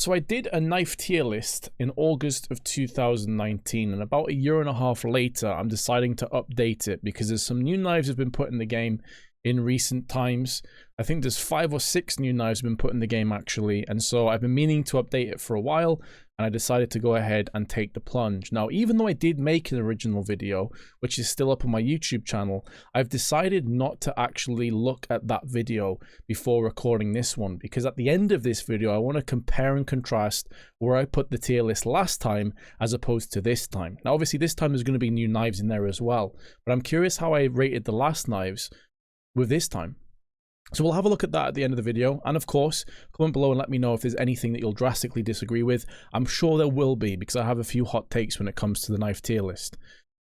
So I did a knife tier list in August of 2019, and about a year and a half later, I'm deciding to update it because there's some new knives have been put in the game in recent times. I think there's 5 or 6 new knives been put in the game actually, and so I've been meaning to update it for a while, and I decided to go ahead and take the plunge. Now, even though I did make an original video, which is still up on my YouTube channel, I've decided not to actually look at that video before recording this one, because at the end of this video, I want to compare and contrast where I put the tier list last time as opposed to this time. Now, obviously, this time there's going to be new knives in there as well, but I'm curious how I rated the last knives with this time. So we'll have a look at that at the end of the video, and of course comment below and let me know if there's anything that you'll drastically disagree with. I'm sure there will be, because I have a few hot takes when it comes to the knife tier list.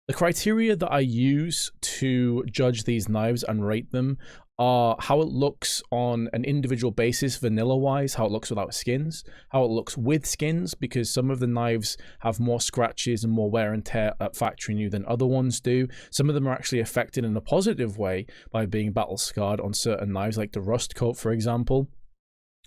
The criteria that I use to judge these knives and rate them are how it looks on an individual basis, vanilla-wise, how it looks without skins, how it looks with skins, because some of the knives have more scratches and more wear and tear at factory new than other ones do. Some of them are actually affected in a positive way by being battle scarred on certain knives, like the rust coat, for example.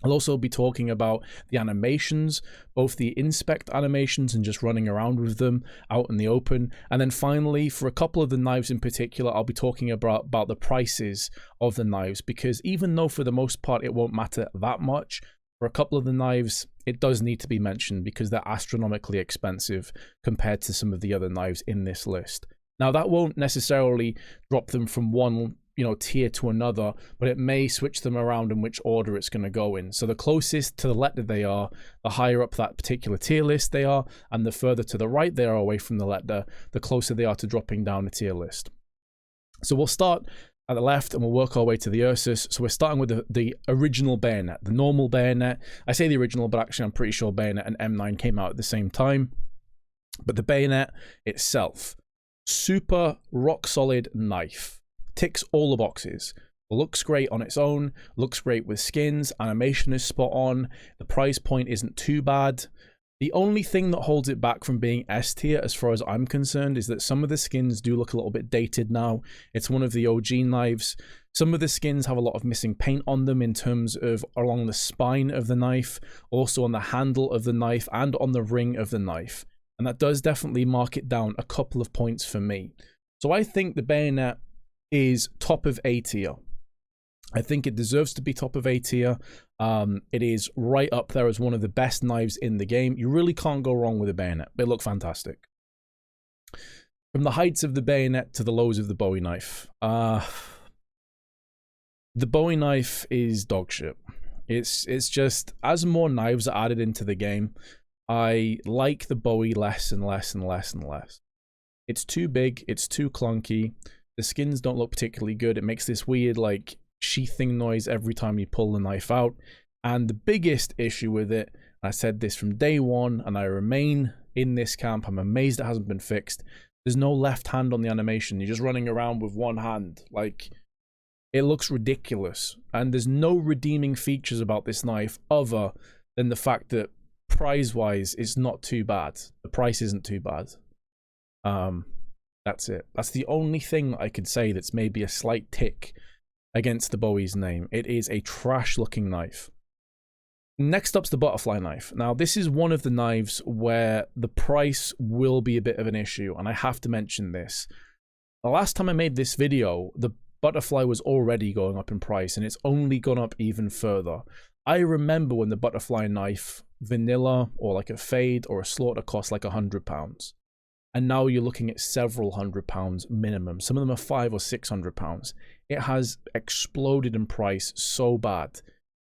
I'll also be talking about the animations, both the inspect animations and just running around with them out in the open. And then finally, for a couple of the knives in particular, I'll be talking about the prices of the knives, because even though for the most part it won't matter that much, for a couple of the knives, it does need to be mentioned because they're astronomically expensive compared to some of the other knives in this list. Now, that won't necessarily drop them from one tier to another, but it may switch them around in which order it's going to go in. So the closest to the letter they are, the higher up that particular tier list they are, and the further to the right they are away from the letter, the closer they are to dropping down the tier list. So we'll start at the left and we'll work our way to the Ursus. So we're starting with the original Bayonet, the normal Bayonet. I say the original, but actually I'm pretty sure Bayonet and M9 came out at the same time. But the Bayonet itself, super rock solid knife. Ticks all the boxes. Looks great on its own, looks great with skins, animation is spot on, the price point isn't too bad. The only thing that holds it back from being S tier as far as I'm concerned is that some of the skins do look a little bit dated now. It's one of the OG knives. Some of the skins have a lot of missing paint on them in terms of along the spine of the knife, also on the handle of the knife and on the ring of the knife. And that does definitely mark it down a couple of points for me. So I think the Bayonet is top of A tier. I think it deserves to be top of A tier. It is right up there as one of the best knives in the game. You really can't go wrong with a Bayonet. They look fantastic. From the heights of the Bayonet to the lows of the Bowie Knife. The Bowie Knife is dog shit. It's just, as more knives are added into the game, I like the Bowie less and less and less and less. It's too big, it's too clunky. The skins don't look particularly good. It makes this weird, like, sheathing noise every time you pull the knife out. And the biggest issue with it, I said this from day one, and I remain in this camp, I'm amazed it hasn't been fixed. There's no left hand on the animation. You're just running around with one hand. Like, it looks ridiculous. And there's no redeeming features about this knife other than the fact that price-wise, it's not too bad. The price isn't too bad. That's it. That's the only thing I could say that's maybe a slight tick against the Bowie's name. It is a trash looking knife. Next up's the butterfly knife. Now, this is one of the knives where the price will be a bit of an issue, and I have to mention this. The last time I made this video, the butterfly was already going up in price, and it's only gone up even further. I remember when the butterfly knife, vanilla, or like a fade, or a slaughter cost like £100. And now you're looking at several £100 minimum. Some of them are £500 or £600. It has exploded in price so bad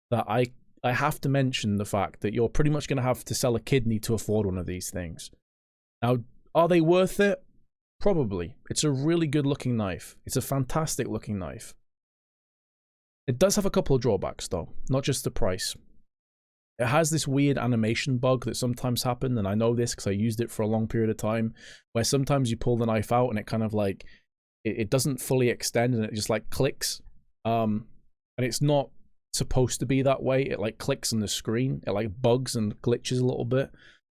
that I have to mention the fact that you're pretty much going to have to sell a kidney to afford one of these things. Now, are they worth it? Probably. It's a really good looking knife. It's a fantastic looking knife. It does have a couple of drawbacks though, not just the price. It has this weird animation bug that sometimes happens, and I know this because I used it for a long period of time, where sometimes you pull the knife out and it kind of like, it doesn't fully extend and it just like clicks. And it's not supposed to be that way. It like clicks on the screen. It like bugs and glitches a little bit.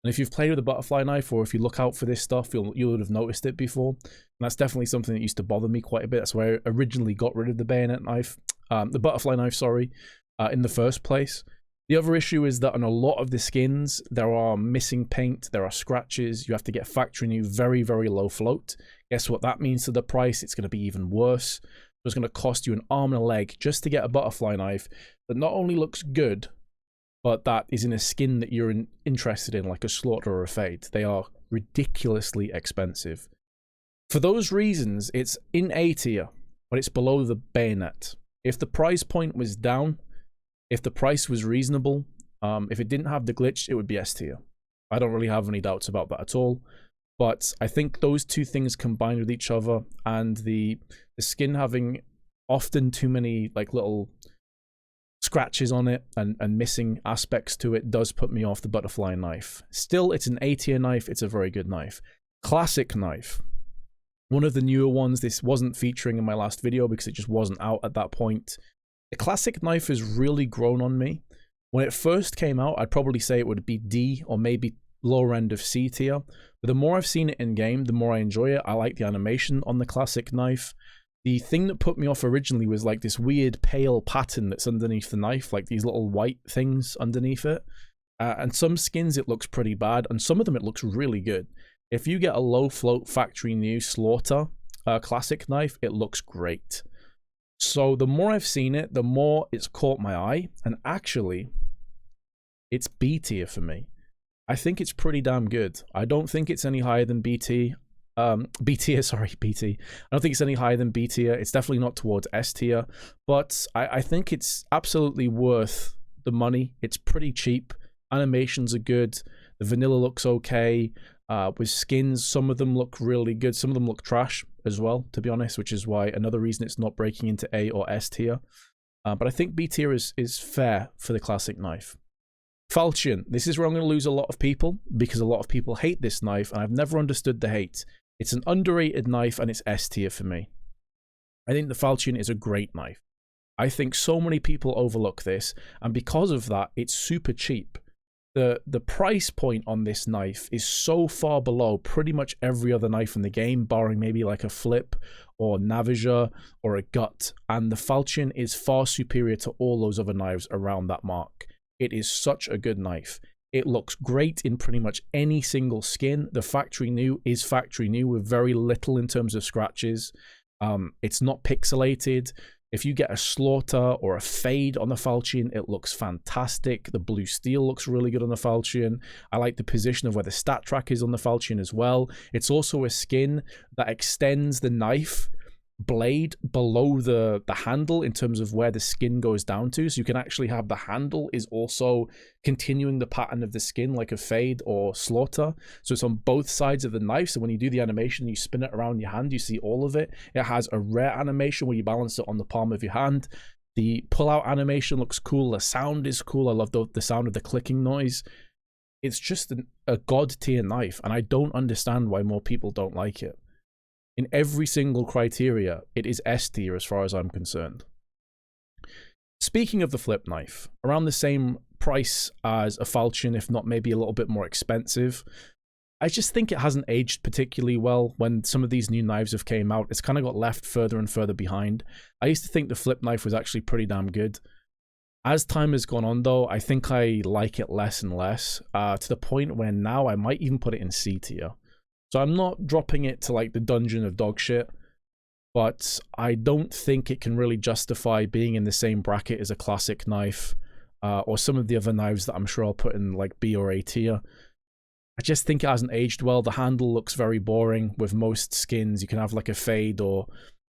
And if you've played with a butterfly knife, or if you look out for this stuff, you would have noticed it before. And that's definitely something that used to bother me quite a bit. That's why I originally got rid of the bayonet knife, the butterfly knife, sorry, in the first place. The other issue is that on a lot of the skins, there are missing paint, there are scratches, you have to get factory new, very, very low float. Guess what that means to the price? It's going to be even worse. It's going to cost you an arm and a leg just to get a butterfly knife that not only looks good, but that is in a skin that you're interested in, like a Slaughter or a Fade. They are ridiculously expensive. For those reasons, it's in A tier, but it's below the Bayonet. If the price point was down, if the price was reasonable, if it didn't have the glitch, it would be S tier. I don't really have any doubts about that at all. But I think those two things combined with each other, and the skin having often too many like little scratches on it and missing aspects to it, does put me off the butterfly knife. Still, it's an A tier knife. It's a very good knife. Classic knife. One of the newer ones. This wasn't featuring in my last video because it just wasn't out at that point. The classic knife has really grown on me. When it first came out, I'd probably say it would be D or maybe lower end of C tier. But the more I've seen it in game, the more I enjoy it. I like the animation on the classic knife. The thing that put me off originally was like this weird pale pattern that's underneath the knife, like these little white things underneath it. And some skins it looks pretty bad, and some of them it looks really good. If you get a low float factory new Slaughter classic knife, it looks great. So the more I've seen it, the more it's caught my eye, and actually, it's B tier for me. I think it's pretty damn good. I don't think it's any higher than B tier. B tier, sorry, B tier. I don't think it's any higher than B tier. It's definitely not towards S tier, but I think it's absolutely worth the money. It's pretty cheap. Animations are good. The vanilla looks okay. With skins, some of them look really good. Some of them look trash as well, to be honest, which is why another reason it's not breaking into A or S tier. But I think B tier is fair for the classic knife. Falchion. This is where I'm going to lose a lot of people because a lot of people hate this knife, and I've never understood the hate. It's an underrated knife, and it's S tier for me. I think the Falchion is a great knife. I think so many people overlook this, and because of that, it's super cheap. The price point on this knife is so far below pretty much every other knife in the game, barring maybe like a Flip or Navager or a Gut, and the Falchion is far superior to all those other knives around that mark. It is such a good knife. It looks great in pretty much any single skin. The factory new is factory new with very little in terms of scratches. It's not pixelated. If you get a Slaughter or a Fade on the Falchion, it looks fantastic. The blue steel looks really good on the Falchion. I like the position of where the stat track is on the Falchion as well. It's also a skin that extends the knife blade below the handle in terms of where the skin goes down to, so you can actually have the handle is also continuing the pattern of the skin like a Fade or Slaughter, so it's on both sides of the knife. So when you do the animation, you spin it around your hand, you see all of it. It has a rare animation where you balance it on the palm of your hand. The pull-out animation looks cool. The sound is cool. I love the sound of the clicking noise. It's just a god tier knife, and I don't understand why more people don't like it. In every single criteria, it is S tier as far as I'm concerned. Speaking of the flip knife, around the same price as a Falchion, if not maybe a little bit more expensive, I just think it hasn't aged particularly well. When some of these new knives have came out, it's kind of got left further and further behind. I used to think the flip knife was actually pretty damn good. As time has gone on though, I think I like it less and less, to the point where now I might even put it in C tier. So I'm not dropping it to like the dungeon of dog shit, but I don't think it can really justify being in the same bracket as a classic knife, or some of the other knives that I'm sure I'll put in like B or A tier. I just think it hasn't aged well. The handle looks very boring with most skins. You can have like a Fade or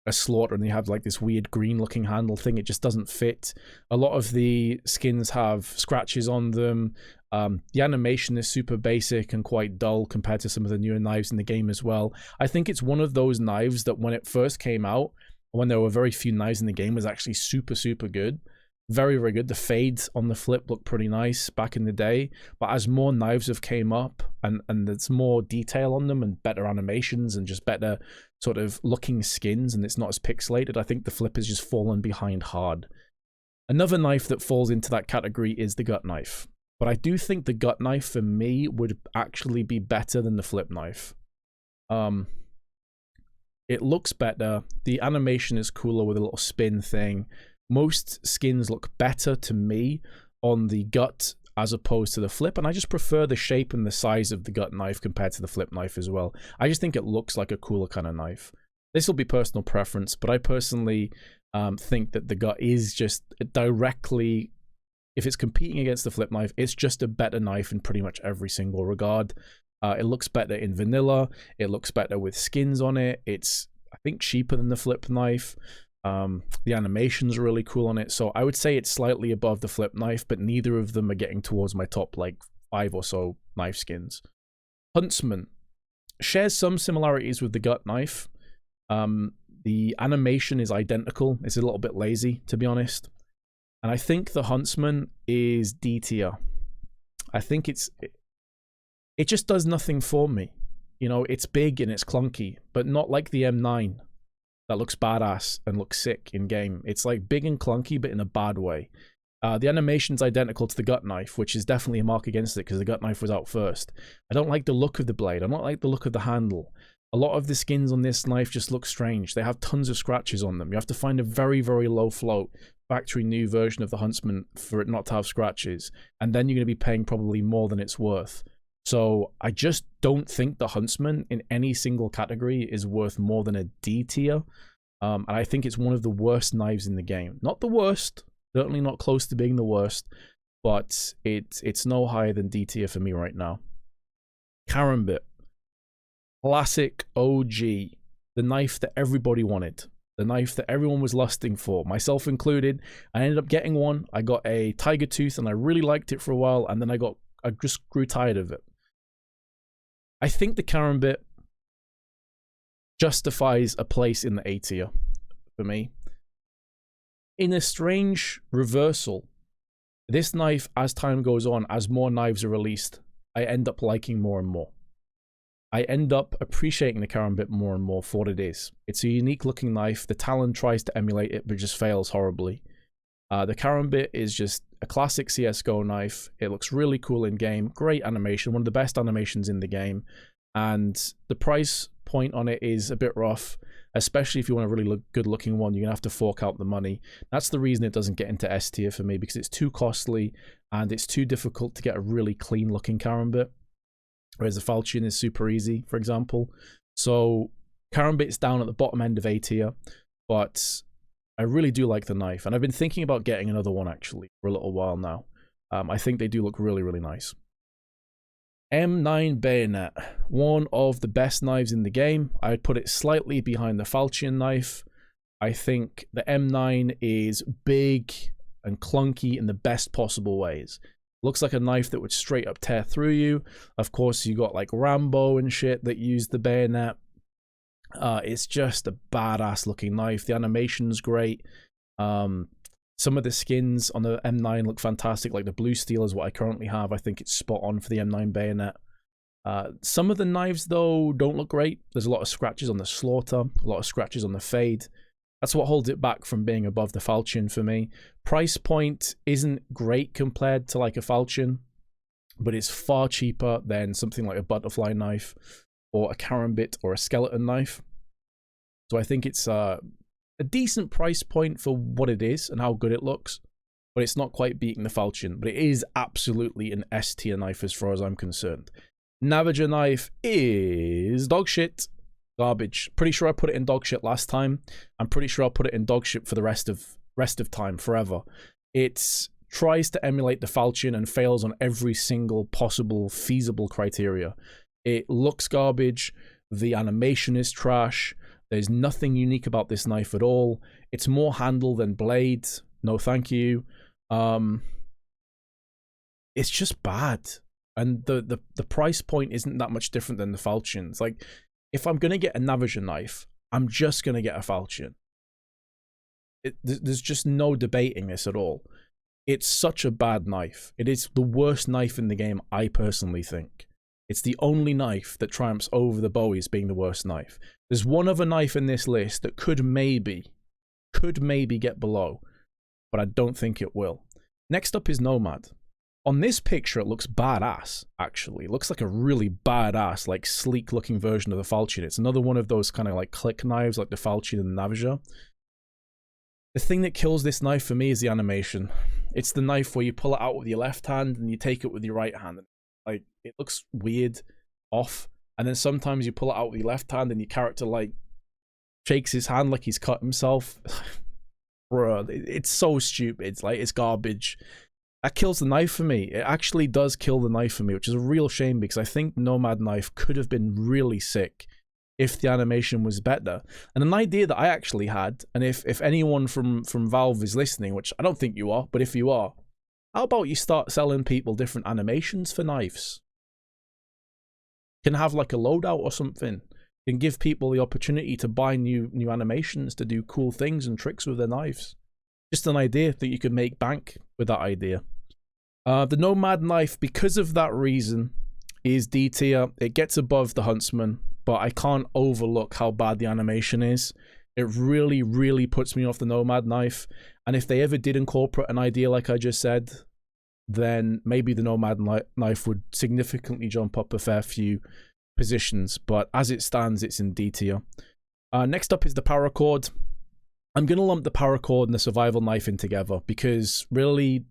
a Slaughter and you have like this weird green looking handle thing. It just doesn't fit. A lot of the skins have scratches on them. The animation is super basic and quite dull compared to some of the newer knives in the game as well. I think it's one of those knives that when it first came out, when there were very few knives in the game, was actually super, super good. Very, very good. The Fades on the flip looked pretty nice back in the day, but as more knives have came up and there's more detail on them and better animations and just better sort of looking skins and it's not as pixelated, I think the flip has just fallen behind hard. Another knife that falls into that category is the Gut Knife. But I do think the Gut Knife for me would actually be better than the flip knife. It looks better. The animation is cooler with a little spin thing. Most skins look better to me on the gut as opposed to the flip, and I just prefer the shape and the size of the gut knife compared to the flip knife as well. I just think it looks like a cooler kind of knife. This will be personal preference, but I personally think that the gut is just directly, if it's competing against the flip knife, it's just a better knife in pretty much every single regard. It looks better in vanilla, it looks better with skins on it, it's, I think, cheaper than the flip knife. The animations are really cool on it, so I would say it's slightly above the flip knife, but neither of them are getting towards my top like 5 or so knife skins. Huntsman shares some similarities with the gut knife. The animation is identical. It's a little bit lazy, to be honest, and I think the Huntsman is D tier. I think it just does nothing for me. You know, it's big and it's clunky, but not like the M9 that looks badass and looks sick in game. It's like big and clunky, but in a bad way. The animation's identical to the gut knife, which is definitely a mark against it because the gut knife was out first. I don't like the look of the blade. I don't like the look of the handle. A lot of the skins on this knife just look strange. They have tons of scratches on them. You have to find a very, very low float factory new version of the Huntsman for it not to have scratches, and then you're going to be paying probably more than it's worth. So I just don't think the Huntsman in any single category is worth more than a D tier. And I think it's one of the worst knives in the game. Not the worst, certainly not close to being the worst, but it's no higher than D tier for me right now. Karambit. Classic OG. The knife that everybody wanted. The knife that everyone was lusting for, myself included. I ended up getting one. I got a tiger tooth and I really liked it for a while, and then I just grew tired of it. I think the Karambit justifies a place in the A tier for me. In a strange reversal, this knife, as time goes on, as more knives are released, I end up liking more and more. I end up appreciating the Karambit more and more for what it is. It's a unique looking knife. The Talon tries to emulate it, but just fails horribly. The Karambit is just a classic CSGO knife. It looks really cool in game. Great animation, one of the best animations in the game. And the price point on it is a bit rough, especially if you want a really good looking one. You're going to have to fork out the money. That's the reason it doesn't get into S tier for me, because it's too costly and it's too difficult to get a really clean looking Karambit. Whereas the Falchion is super easy, for example. So Karambit's down at the bottom end of A tier, but I really do like the knife, and I've been thinking about getting another one actually for a little while now. I think they do look really, really nice. M9 Bayonet, one of the best knives in the game. I would put it slightly behind the Falchion knife. I think the M9 is big and clunky in the best possible ways. Looks like a knife that would straight up tear through you. Of course, you got like Rambo and shit that use the bayonet. It's just a badass looking knife. The animation's great. Some of the skins on the M9 look fantastic, like the blue steel is what I currently have. I think it's spot on for the M9 bayonet. Some of the knives, though, don't look great. There's a lot of scratches on the Slaughter, a lot of scratches on the Fade. That's what holds it back from being above the Falchion for me. Price point isn't great compared to like a Falchion, but it's far cheaper than something like a butterfly knife or a Karambit or a skeleton knife. So I think it's a decent price point for what it is and how good it looks, but it's not quite beating the Falchion. But it is absolutely an S tier knife as far as I'm concerned. Navager knife is dog shit. Garbage. Pretty sure I put it in dog shit last time. I'm pretty sure I'll put it in dog shit for the rest of time, forever. It tries to emulate the Falchion and fails on every single possible feasible criteria. It looks garbage. The animation is trash. There's nothing unique about this knife at all. It's more handle than blade. No thank you. It's just bad. And the price point isn't that much different than the Falchions. Like, if I'm going to get a Navager knife, I'm just going to get a Falchion. There's just no debating this at all. It's such a bad knife. It is the worst knife in the game, I personally think. It's the only knife that triumphs over the Bowies being the worst knife. There's one other knife in this list that could maybe get below, but I don't think it will. Next up is Nomad. On this picture, it looks badass, actually. It looks like a really badass, like, sleek-looking version of the Falchion. It's another one of those kind of, like, click knives, like the Falchion and the Navager. The thing that kills this knife for me is the animation. It's the knife where you pull it out with your left hand and you take it with your right hand. Like, it looks weird, off, and then sometimes you pull it out with your left hand and your character like shakes his hand like he's cut himself. Bruh, it's so stupid. It's like, it's garbage. That kills the knife for me. It actually does kill the knife for me, which is a real shame because I think Nomad Knife could have been really sick if the animation was better. And an idea that I actually had, and if anyone from Valve is listening, which I don't think you are, but if you are, how about you start selling people different animations for knives? You can have like a loadout or something. You can give people the opportunity to buy new animations to do cool things and tricks with their knives. Just an idea that you could make bank with that idea. The Nomad Knife, because of that reason, is D tier. It gets above the Huntsman, but I can't overlook how bad the animation is. It really, really puts me off the Nomad Knife. And if they ever did incorporate an idea like I just said, then maybe the Nomad Knife would significantly jump up a fair few positions. But as it stands, it's in D tier. Next up is the Paracord. I'm going to lump the Paracord and the Survival Knife in together because really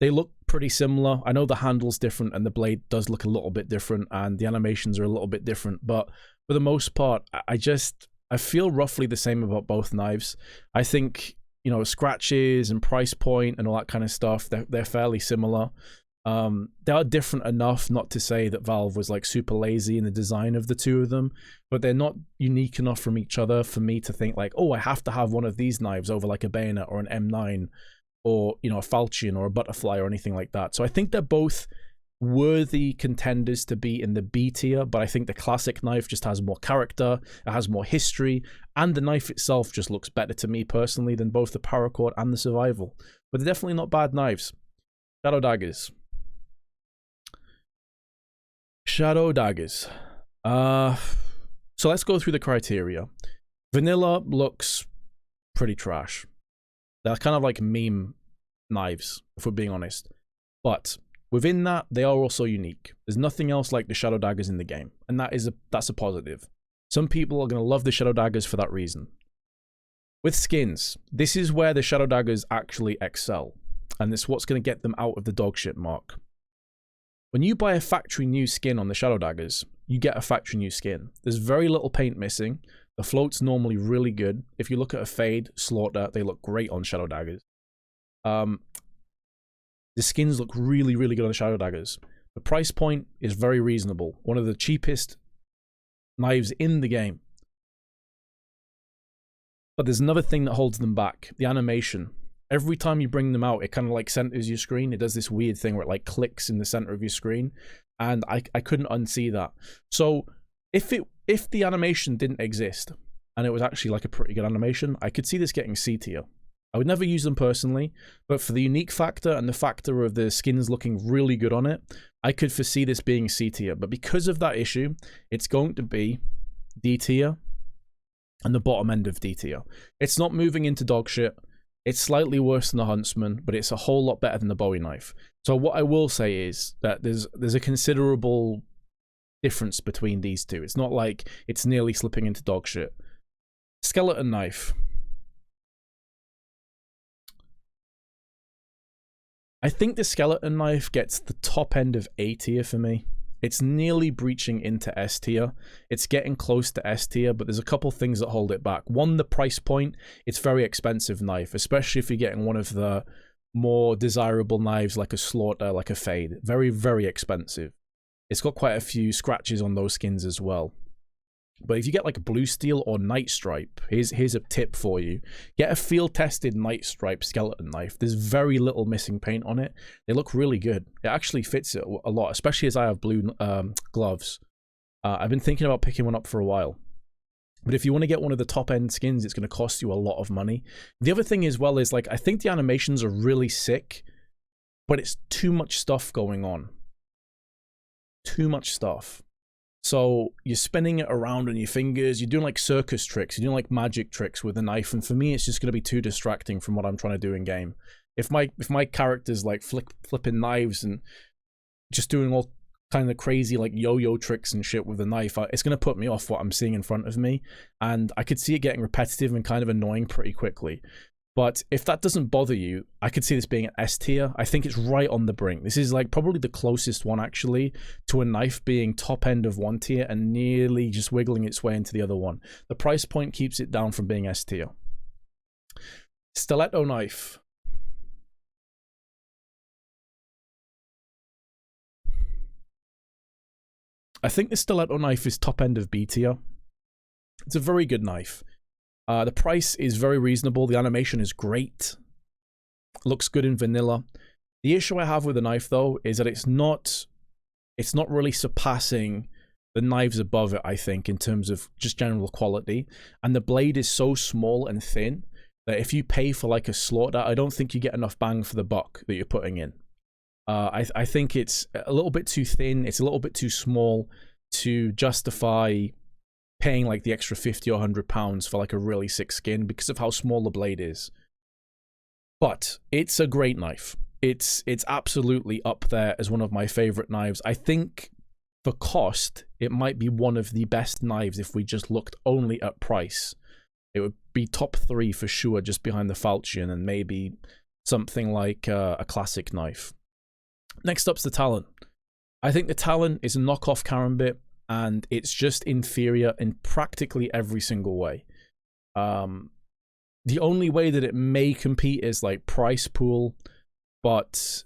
they look pretty similar. I know the handle's different and the blade does look a little bit different and the animations are a little bit different, but for the most part, I feel roughly the same about both knives. I think, you know, scratches and price point and all that kind of stuff, they're fairly similar. They are different enough not to say that Valve was like super lazy in the design of the two of them, but they're not unique enough from each other for me to think like, oh, I have to have one of these knives over like a Bayonet or an M9 or, you know, a falchion or a butterfly or anything like that. So I think they're both worthy contenders to be in the B tier, but I think the classic knife just has more character, it has more history, and the knife itself just looks better to me personally than both the Paracord and the Survival. But they're definitely not bad knives. Shadow daggers. Shadow daggers. So let's go through the criteria. Vanilla looks pretty trash. They're kind of like meme knives, if we're being honest. But within that, they are also unique. There's nothing else like the shadow daggers in the game, and that's a positive. Some people are going to love the shadow daggers for that reason. With skins, this is where the shadow daggers actually excel, and it's what's going to get them out of the dogshit mark. When you buy a factory new skin on the shadow daggers, you get a factory new skin. There's very little paint missing. The float's normally really good. If you look at a Fade, Slaughter, they look great on shadow daggers. The skins look really, really good on the shadow daggers. The price point is very reasonable. One of the cheapest knives in the game. But there's another thing that holds them back. The animation. Every time you bring them out, it kind of like centers your screen. It does this weird thing where it like clicks in the center of your screen. And I couldn't unsee that. So if the animation didn't exist and it was actually like a pretty good animation, I could see this getting C tier. I would never use them personally, but for the unique factor and the factor of the skins looking really good on it, I could foresee this being C tier. But because of that issue, it's going to be D tier and the bottom end of D tier. It's not moving into dog shit. It's slightly worse than the Huntsman, but it's a whole lot better than the Bowie Knife. So what I will say is that there's a considerable difference between these two. It's not like it's nearly slipping into dog shit. Skeleton Knife. I think the Skeleton Knife gets the top end of A tier for me. It's nearly breaching into S tier. It's getting close to S tier, but there's a couple things that hold it back. One, the price point. It's a very expensive knife, especially if you're getting one of the more desirable knives like a Slaughter, like a Fade. Very, very expensive. It's got quite a few scratches on those skins as well. But if you get like a Blue Steel or Night Stripe, here's a tip for you. Get a field-tested Night Stripe skeleton knife. There's very little missing paint on it. They look really good. It actually fits it a lot, especially as I have blue gloves. I've been thinking about picking one up for a while. But if you want to get one of the top-end skins, it's going to cost you a lot of money. The other thing as well is, like, I think the animations are really sick, but it's too much stuff going on. Too much stuff. So you're spinning it around on your fingers, you're doing like circus tricks, you're doing like magic tricks with a knife, and for me it's just going to be too distracting from what I'm trying to do in game. If my character's like flipping knives and just doing all kind of crazy like yo-yo tricks and shit with a knife, it's going to put me off what I'm seeing in front of me, and I could see it getting repetitive and kind of annoying pretty quickly. But if that doesn't bother you, I could see this being an S tier. I think it's right on the brink. This is like probably the closest one actually to a knife being top end of 1 tier and nearly just wiggling its way into the other one. The price point keeps it down from being S tier. Stiletto knife. I think the stiletto knife is top end of B tier. It's a very good knife. The price is very reasonable. The animation is great. Looks good in vanilla. The issue I have with the knife though is that it's not really surpassing the knives above it, I think, in terms of just general quality. And the blade is so small and thin that if you pay for like a slaughter, I don't think you get enough bang for the buck that you're putting in. I think it's a little bit too thin. It's a little bit too small to justify paying like the extra 50 or 100 pounds for like a really sick skin because of how small the blade is. But it's a great knife. It's absolutely up there as one of my favorite knives. I think for cost, it might be one of the best knives if we just looked only at price. It would be top 3 for sure, just behind the falchion and maybe something like a classic knife. Next up's the Talon. I think the Talon is a knockoff Karambit, and it's just inferior in practically every single way. The only way that it may compete is like price pool, but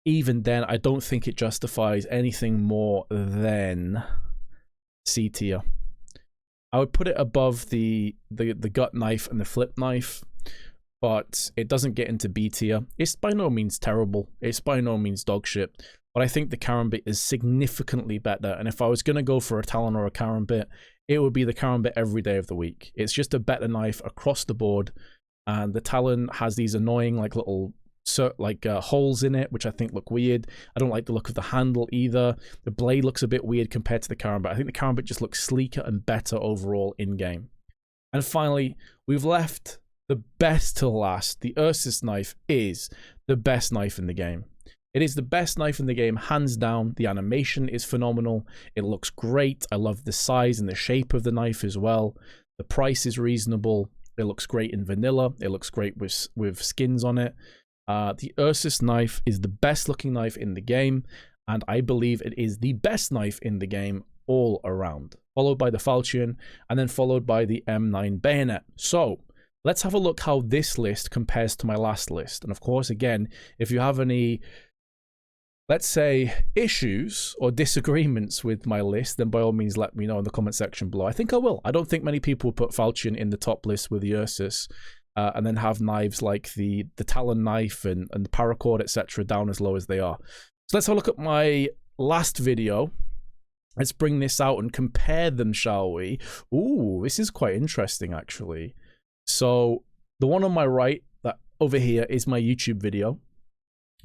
even then, I don't think it justifies anything more than C tier. I would put it above the gut knife and the flip knife, but it doesn't get into B tier. It's by no means terrible. It's by no means dog shit. But I think the Karambit is significantly better. And if I was going to go for a Talon or a Karambit, it would be the Karambit every day of the week. It's just a better knife across the board. And the Talon has these annoying like little holes in it, which I think look weird. I don't like the look of the handle either. The blade looks a bit weird compared to the Karambit. I think the Karambit just looks sleeker and better overall in-game. And finally, we've left the best to last. The Ursus knife is the best knife in the game. It is the best knife in the game, hands down. The animation is phenomenal. It looks great. I love the size and the shape of the knife as well. The price is reasonable. It looks great in vanilla. It looks great with skins on it. The Ursus knife is the best looking knife in the game, and I believe it is the best knife in the game all around. Followed by the Falchion, and then followed by the M9 Bayonet. So, let's have a look how this list compares to my last list. And of course, again, if you have any, let's say, issues or disagreements with my list, then by all means let me know in the comment section below. I think I will. I don't think many people will put Falchion in the top list with the Ursus, and then have knives like the Talon knife and the Paracord, etc. down as low as they are. So let's have a look at my last video. Let's bring this out and compare them, shall we? Ooh, this is quite interesting, actually. So the one on my right, that over here, is my YouTube video.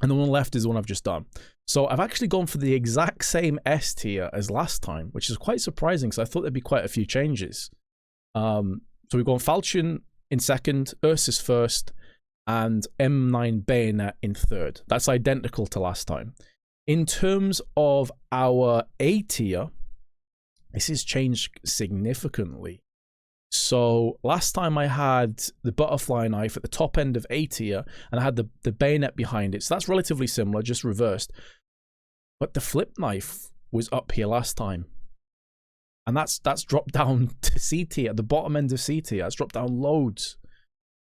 And the one on the left is the one I've just done. So I've actually gone for the exact same S tier as last time, which is quite surprising because I thought there'd be quite a few changes. So we've gone Falchion in second, Ursus first, and M9 Bayonet in third. That's identical to last time. In terms of our A tier, this has changed significantly. So last time I had the butterfly knife at the top end of A tier, and I had the bayonet behind it. So that's relatively similar, just reversed. But the flip knife was up here last time. And that's dropped down to C tier, at the bottom end of C tier. It's dropped down loads.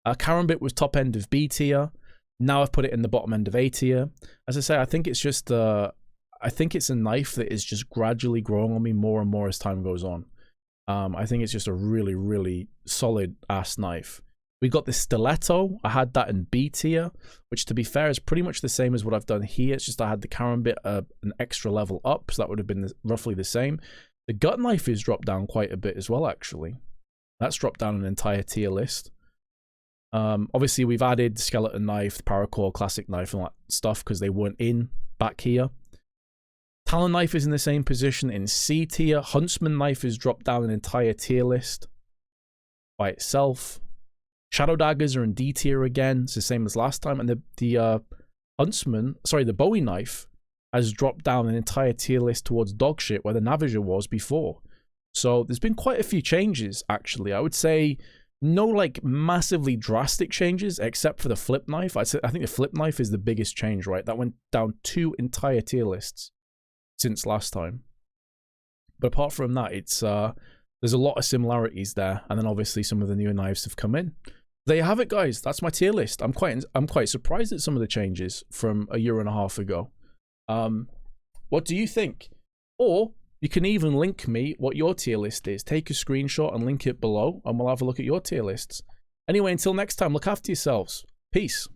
Karambit was top end of B tier. Now I've put it in the bottom end of A tier. As I say, I think it's just I think it's a knife that is just gradually growing on me more and more as time goes on. I think it's just a really, really solid ass knife. We got the Stiletto. I had that in B tier, which to be fair is pretty much the same as what I've done here. It's just I had the Karambit an extra level up, so that would have been roughly the same. The gut knife is dropped down quite a bit as well, actually. That's dropped down an entire tier list. Obviously, we've added the skeleton knife, the paracord, classic knife, and all that stuff because they weren't in back here. Talon knife is in the same position in C tier. Huntsman knife is dropped down an entire tier list by itself. Shadow daggers are in D tier again. It's the same as last time. And the Huntsman, sorry, the Bowie knife has dropped down an entire tier list towards dog shit where the Navager was before. So there's been quite a few changes, actually. I would say no like massively drastic changes except for the flip knife. I think the flip knife is the biggest change, right? That went down 2 entire tier lists since last time. But apart from that, it's there's a lot of similarities there, and then obviously some of the newer knives have come in. There you have it, guys. That's my tier list. I'm quite surprised at some of the changes from a year and a half ago. What do you think? Or you can even link me what your tier list is. Take a screenshot and link it below, and we'll have a look at your tier lists. Anyway, until next time, look after yourselves. Peace.